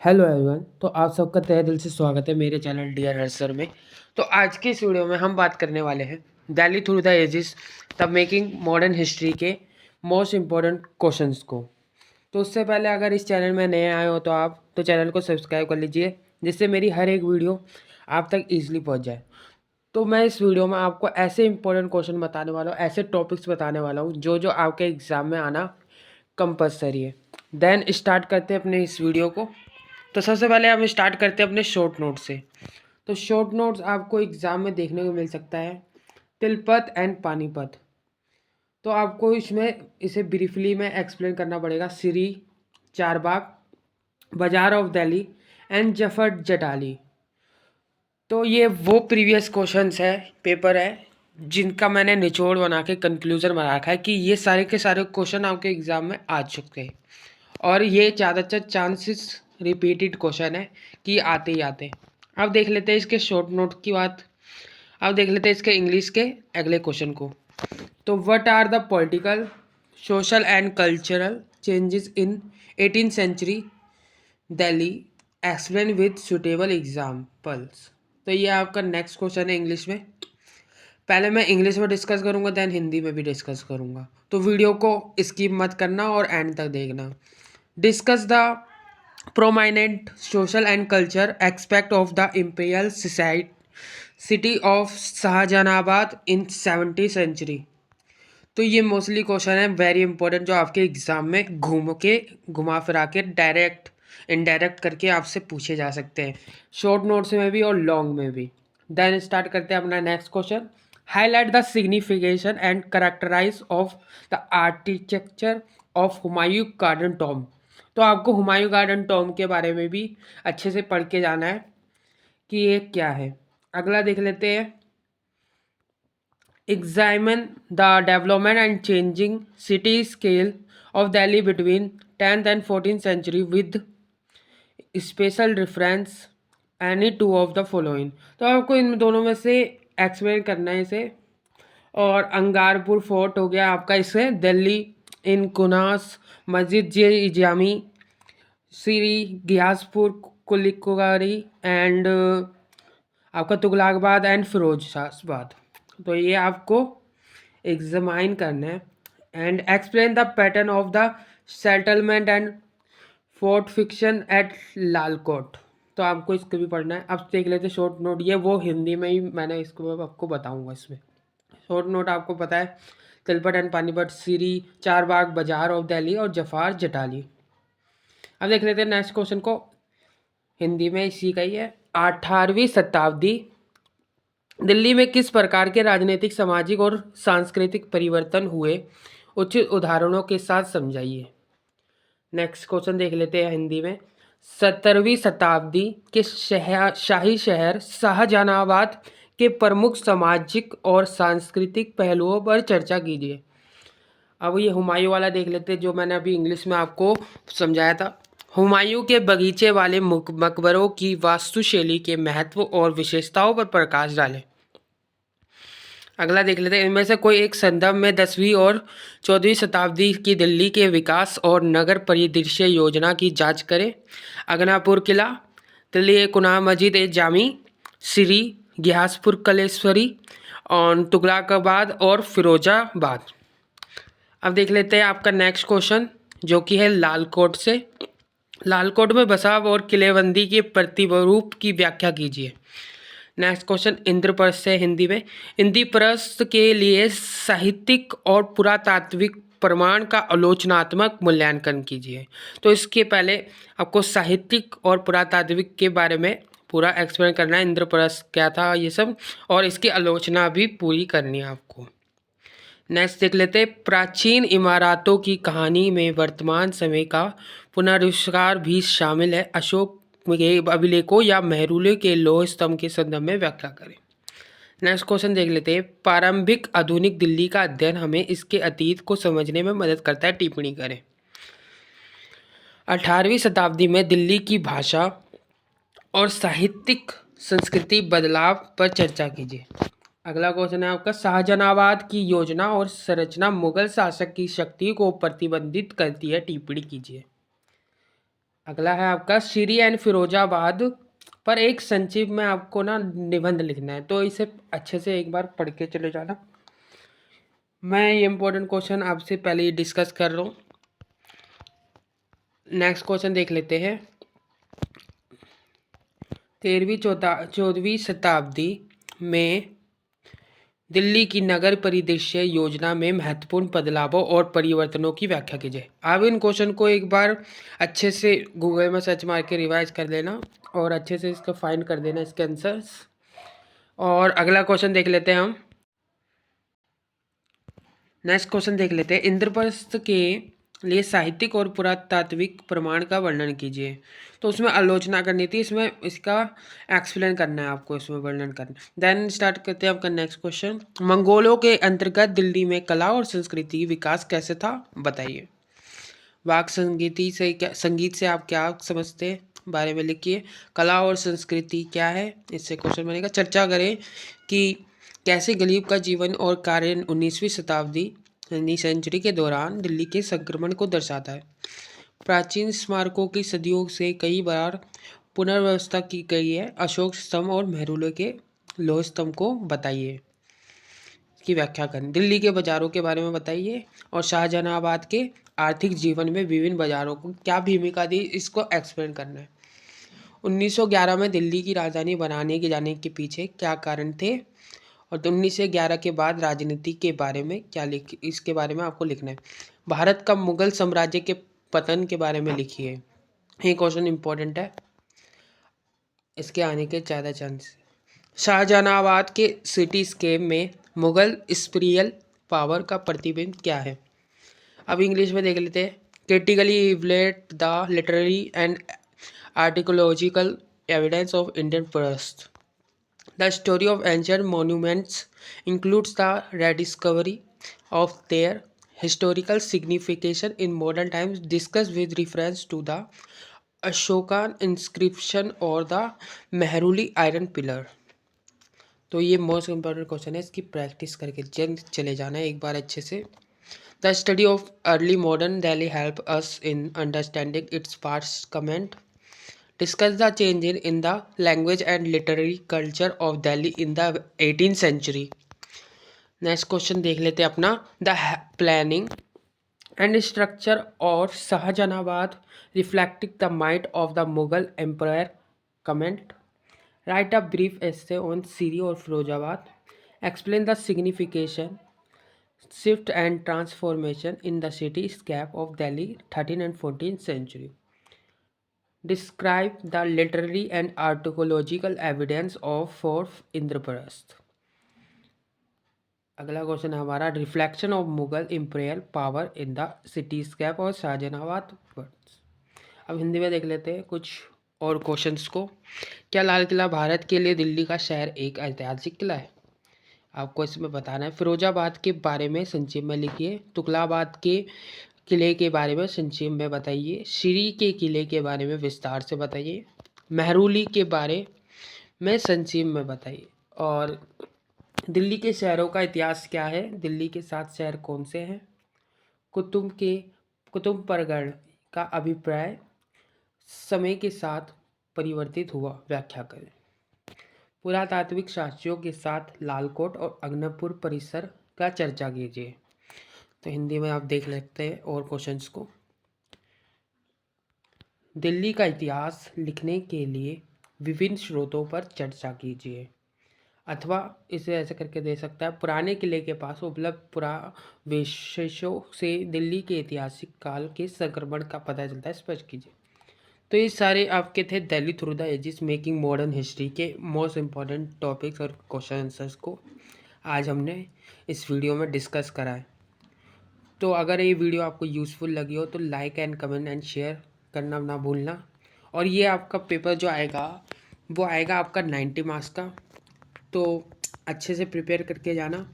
Hello everyone. तो आप सबका तहे दिल से स्वागत है मेरे चैनल डियर हर्सर में। तो आज की इस वीडियो में हम बात करने वाले हैं Delhi through the ages the making modern history के मोस्ट इम्पोर्टेंट क्वेश्चंस को। तो उससे पहले अगर इस चैनल में नए आए हो तो आप चैनल को सब्सक्राइब कर लीजिए, जिससे मेरी हर एक वीडियो आप तक ईजिली पहुँच जाए। तो मैं इस वीडियो में आपको ऐसे इंपॉर्टेंट क्वेश्चन बताने वाला हूँ, ऐसे टॉपिक्स बताने वाला हूँ जो जो आपके एग्ज़ाम में आना कंपलसरी है। देन स्टार्ट करते हैं अपने इस वीडियो को। तो सबसे पहले हम स्टार्ट करते हैं अपने शॉर्ट नोट से। तो शॉर्ट नोट्स आपको एग्ज़ाम में देखने को मिल सकता है तिलपत एंड पानीपत। तो आपको इसमें इसे ब्रीफली में एक्सप्लेन करना पड़ेगा। सिरी, चारबाग, बाजार ऑफ दिल्ली एंड जफर जटाली। तो ये वो प्रीवियस क्वेश्चंस है, पेपर है, जिनका मैंने निचोड़ बना के कंक्लूजन बना रखा है कि ये सारे के सारे क्वेश्चन आपके एग्ज़ाम में आ चुके हैं और ये ज़्यादातर चांसेस रिपीटेड क्वेश्चन है कि आते ही आते हैं। अब देख लेते हैं इसके शॉर्ट नोट की बात। अब देख लेते हैं इसके इंग्लिश के अगले क्वेश्चन को। तो what are the political, social and cultural changes in 18th century Delhi, explain with suitable examples. तो ये आपका नेक्स्ट क्वेश्चन है इंग्लिश में। पहले मैं इंग्लिश में डिस्कस करूंगा, देन हिंदी में भी डिस्कस करूंगा। तो वीडियो को स्किप मत करना और एंड तक देखना। Discuss the prominent social and culture aspect of the imperial city of Shahjahanabad in 17th century। तो ये मोस्टली क्वेश्चन है वेरी इंपॉर्टेंट, जो आपके एग्जाम में घुमा फिरा के डायरेक्ट इनडायरेक्ट करके आपसे पूछे जा सकते हैं, शॉर्ट नोट्स में भी और लॉन्ग में भी। देन स्टार्ट करते हैं अपना next question. Highlight the signification and characterise of the architecture of Humayun garden tomb. तो आपको हुमायूं गार्डन टॉम के बारे में भी अच्छे से पढ़ के जाना है कि ये क्या है। अगला देख लेते हैं। Examine the development and changing city scale of Delhi between 10th and 14th century with special reference any two of the following। तो आपको इन दोनों में से एक्सप्लेन करना है इसे। और अंगारपुर फोर्ट हो गया आपका, इसे दिल्ली इन कुनास, मस्जिद जे जामी, श्री गियासपुर कुलिकोगारी एंड आपका तुगलकाबाद एंड फिरोजाबाद। तो ये आपको एग्जामाइन करना है। And explain the pattern of the settlement and fortification at Lalkot. तो आपको इसको भी पढ़ना है। अब देख लेते शॉर्ट नोट, ये वो हिंदी में ही मैंने इसको आपको बताऊंगा। इसमें शॉर्ट नोट आपको पता है तिलपट एंड पानीपत, सीरी, चारबाग, बाजार ऑफ दिल्ली और जफार जटाली। अब देख लेते हैं नेक्स्ट क्वेश्चन को, हिंदी में इसी का ही है। 18वीं शताब्दी दिल्ली में किस प्रकार के राजनीतिक, सामाजिक और सांस्कृतिक परिवर्तन हुए, उचित उदाहरणों के साथ समझाइए। नेक्स्ट क्वेश्चन देख लेते हैं हिंदी में। 17वीं शताब्दी के शाही शहर शाहजहानाबाद के प्रमुख सामाजिक और सांस्कृतिक पहलुओं पर चर्चा कीजिए। अब ये हुमायूं वाला देख लेते हैं, जो मैंने अभी इंग्लिश में आपको समझाया था। हुमायूं के बगीचे वाले मकबरों की वास्तुशैली के महत्व और विशेषताओं पर प्रकाश डालें। अगला देख लेते हैं। इनमें से कोई एक संदर्भ में 10वीं और 14वीं शताब्दी की दिल्ली के विकास और नगर परिदृश्य योजना की जांच करें। अगनापुर किला, दिल्ली कुना मस्जिद ए जामी, श्री गियासपुर कलेश्वरी और तुगलकाबाद और फिरोजाबाद। अब देख लेते हैं आपका नेक्स्ट क्वेश्चन, जो कि है लालकोट से। लालकोट में बसाव और किलेबंदी के प्रतिरूप की व्याख्या कीजिए। नेक्स्ट क्वेश्चन इंद्रप्रस्थ से हिंदी में। इंद्रप्रस्थ के लिए साहित्यिक और पुरातात्विक प्रमाण का आलोचनात्मक मूल्यांकन कीजिए। तो इसके पहले आपको साहित्यिक और पुरातात्विक के बारे में पूरा एक्सप्लेन करना है, इंद्रप्रस्थ क्या था ये सब, और इसकी आलोचना भी पूरी करनी है आपको। नेक्स्ट देख लेते हैं। प्राचीन इमारतों की कहानी में वर्तमान समय का पुनरुत्कार भी शामिल है। अशोक के अभिलेखों या मेहरुले के लौह स्तंभ के संदर्भ में व्याख्या करें। नेक्स्ट क्वेश्चन देख लेते हैं। प्रारंभिक आधुनिक दिल्ली का अध्ययन हमें इसके अतीत को समझने में मदद करता है, टिप्पणी करें। 18वीं शताब्दी में दिल्ली की भाषा और साहित्यिक संस्कृति बदलाव पर चर्चा कीजिए। अगला क्वेश्चन है आपका। शाहजहानाबाद की योजना और संरचना मुगल शासक की शक्ति को प्रतिबंधित करती है, टिप्पणी कीजिए। अगला है आपका सीरी एंड फिरोजाबाद पर एक संक्षिप्त में आपको ना निबंध लिखना है, तो इसे अच्छे से एक बार पढ़ के चले जाना। मैं ये इम्पोर्टेंट क्वेश्चन आपसे पहले ही डिस्कस कर रहा हूँ। नेक्स्ट क्वेश्चन देख लेते हैं। 13वीं 14वीं शताब्दी में दिल्ली की नगर परिदृश्य योजना में महत्वपूर्ण बदलावों और परिवर्तनों की व्याख्या कीजिए। आप इन क्वेश्चन को एक बार अच्छे से गूगल में सर्च मार के रिवाइज कर लेना और अच्छे से इसका फाइंड कर देना इसके आंसर्स। और अगला क्वेश्चन देख लेते हैं हम। नेक्स्ट क्वेश्चन देख लेते हैं। इंद्रप्रस्थ के लिए साहित्यिक और पुरातात्विक प्रमाण का वर्णन कीजिए। तो उसमें आलोचना करनी थी, इसमें इसका एक्सप्लेन करना है आपको, इसमें वर्णन करना। देन स्टार्ट करते हैं आपका नेक्स्ट क्वेश्चन। मंगोलों के अंतर्गत दिल्ली में कला और संस्कृति विकास कैसे था, बताइए। वाक संगीति से क्या, संगीत से आप क्या समझते हैं, बारे में लिखिए। कला और संस्कृति क्या है, इससे क्वेश्चन बनेगा। चर्चा करें कि कैसे गरीब का जीवन और कार्य 19वीं शताब्दी यानी सेंचुरी के दौरान दिल्ली के संक्रमण को दर्शाता है। प्राचीन स्मारकों की सदियों से कई बार पुनर्व्यवस्था की गई है। अशोक स्तंभ और मेहरुले के लौह स्तंभ को बताइए, की व्याख्या करें। दिल्ली के बाजारों के बारे में बताइए और शाहजहानाबाद के आर्थिक जीवन में विभिन्न बाजारों को क्या भूमिका दी, इसको एक्सप्लेन करना है। 1911 में दिल्ली की राजधानी बनाने के जाने के पीछे क्या कारण थे, और 1911 के बाद राजनीति के बारे में क्या इसके बारे में आपको लिखना है। भारत का मुगल साम्राज्य के पतन के बारे में लिखिए। ये क्वेश्चन इंपॉर्टेंट है, इसके आने के ज़्यादा चांस। शाहजहानाबाद के सिटी स्केप में मुगल इंपीरियल पावर का प्रतिबिंब क्या है। अब इंग्लिश में देख लेते हैं। Critically evaluate the literary and archaeological evidence of Indian past. The story of ancient monuments includes the rediscovery of their historical signification in modern times, discussed with reference to the Ashokan inscription or the Mehruli iron pillar। तो ये most important question है, इसकी practice करके चले जाना है एक बार अच्छे से। The study of early modern Delhi help us in understanding its past comment. Discuss the change in the language and literary culture of Delhi in the 18th century। Next question देख लेते हैं अपना। द प्लानिंग एंड स्ट्रक्चर और Shahjahanabad reflecting the might of the Mughal empire comment. Write a brief essay on Siri और Firozabad. Explain the signification shift and transformation in the cityscape of Delhi 13th and 14th century। Describe the literary and archaeological evidence of Fort Indraprasth। अगला question है हमारा। Reflection of Mughal imperial power in the cityscape और Shahjahanabad words. अब हिंदी में देख लेते हैं कुछ और क्वेश्चंस को। क्या लाल किला भारत के लिए दिल्ली का शहर एक ऐतिहासिक किला है, आपको इसमें बताना है। फिरोजाबाद के बारे में संक्षेप में लिखिए। तुगलकाबाद के किले के बारे में संक्षेप में बताइए। श्री के किले के बारे में विस्तार से बताइए। मेहरुली के बारे में संक्षेप में बताइए। और दिल्ली के शहरों का इतिहास क्या है, दिल्ली के 7 शहर कौन से हैं। कुतुबपरगढ़ का अभिप्राय समय के साथ परिवर्तित हुआ, व्याख्या करें। पुरातात्विक साक्ष्यों के साथ लालकोट और अग्नपुर परिसर का चर्चा कीजिए। तो हिंदी में आप देख लेते हैं और क्वेश्चंस को। दिल्ली का इतिहास लिखने के लिए विभिन्न स्रोतों पर चर्चा कीजिए, अथवा इसे ऐसे करके दे सकता है। पुराने किले के पास उपलब्ध पुरावशेषों से दिल्ली के ऐतिहासिक काल के संक्रमण का पता चलता है, स्पष्ट कीजिए। तो ये सारे आपके थे Delhi through the ages making modern history के मोस्ट इम्पॉर्टेंट टॉपिक्स और क्वेश्चन आंसर्स को आज हमने इस वीडियो में डिस्कस करा है। तो अगर ये वीडियो आपको यूज़फुल लगी हो तो like and comment and share करना ना भूलना। और ये आपका पेपर जो आएगा वो आएगा आपका 90 मार्क्स का, तो अच्छे से प्रिपेयर करके जाना।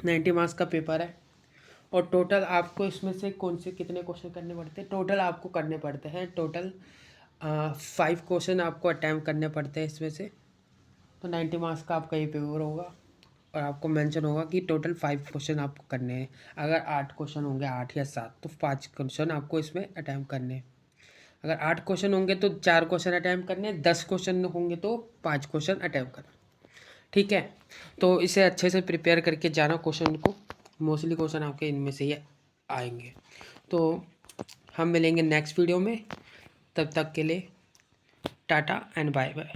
90 मार्क्स का पेपर है और टोटल आपको इसमें से कौन से कितने क्वेश्चन करने पड़ते हैं, टोटल आपको करने पड़ते हैं टोटल 5 क्वेश्चन आपको अटैम्प्ट करने पड़ते हैं इसमें से। तो 90 मार्क्स का आपका ये पेपर होगा और आपको मेंशन होगा कि टोटल 5 क्वेश्चन आपको करने हैं। अगर 8 क्वेश्चन होंगे, 8 या 7, तो 5 क्वेश्चन आपको इसमें अटैम्प्ट करने हैं। अगर 8 क्वेश्चन होंगे तो 4 क्वेश्चन अटैम्प्ट करने, 10 क्वेश्चन होंगे तो 5 क्वेश्चन अटैम्प्ट करना। ठीक है, तो इसे अच्छे से प्रिपेयर करके जाना क्वेश्चन को, मोस्टली क्वेश्चन आपके इनमें से ही आएंगे। तो हम मिलेंगे नेक्स्ट वीडियो में, तब तक के लिए टाटा एंड बाय बाय।